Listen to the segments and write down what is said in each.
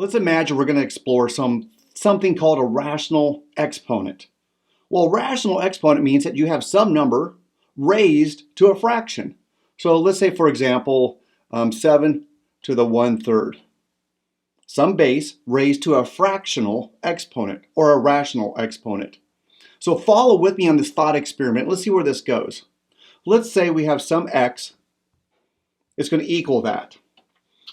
Let's imagine we're going to explore something called a rational exponent. Well, a rational exponent means that you have some number raised to a fraction. So let's say, for example, 7 to the 1/3. Some base raised to a fractional exponent or a rational exponent. So follow with me on this thought experiment. Let's see where this goes. Let's say we have some x. It's going to equal that.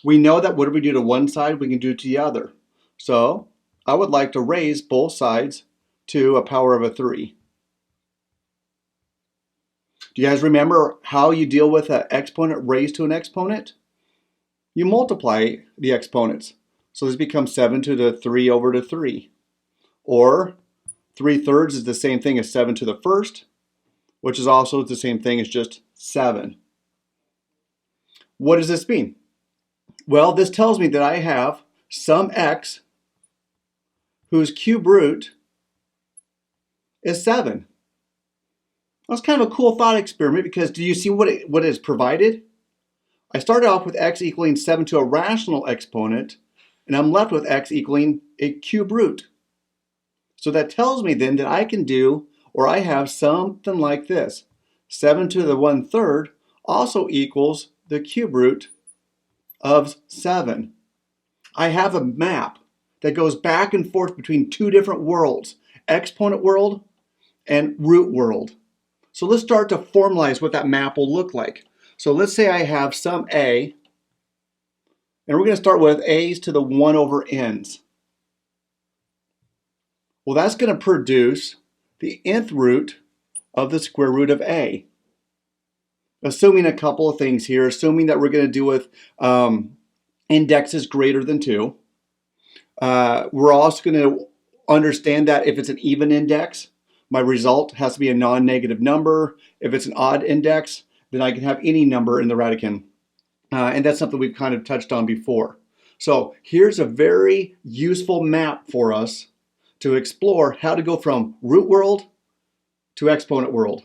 We know that whatever we do to one side, we can do to the other. So I would like to raise both sides to a power of 3. Do you guys remember how you deal with an exponent raised to an exponent? You multiply the exponents. So this becomes 7 to the 3 over to 3. Or 3/3 is the same thing as 7 to the 1st, which is also the same thing as just 7. What does this mean? Well, this tells me that I have some x whose cube root is 7. That's kind of a cool thought experiment because do you see what it is provided? I started off with x equaling 7 to a rational exponent, and I'm left with x equaling a cube root. So that tells me then that I can do, or I have something like this. 7 to the 1/3 also equals the cube root of 7. I have a map that goes back and forth between two different worlds, exponent world and root world. So let's start to formalize what that map will look like. So let's say I have some a, and we're going to start with a's to the 1 over n's. Well, that's going to produce the nth root of the square root of a. Assuming a couple of things here, assuming that we're going to do with indexes greater than 2. We're also going to understand that if it's an even index, my result has to be a non-negative number. If it's an odd index, then I can have any number in the radicand. And that's something we've kind of touched on before. So here's a very useful map for us to explore how to go from root world to exponent world.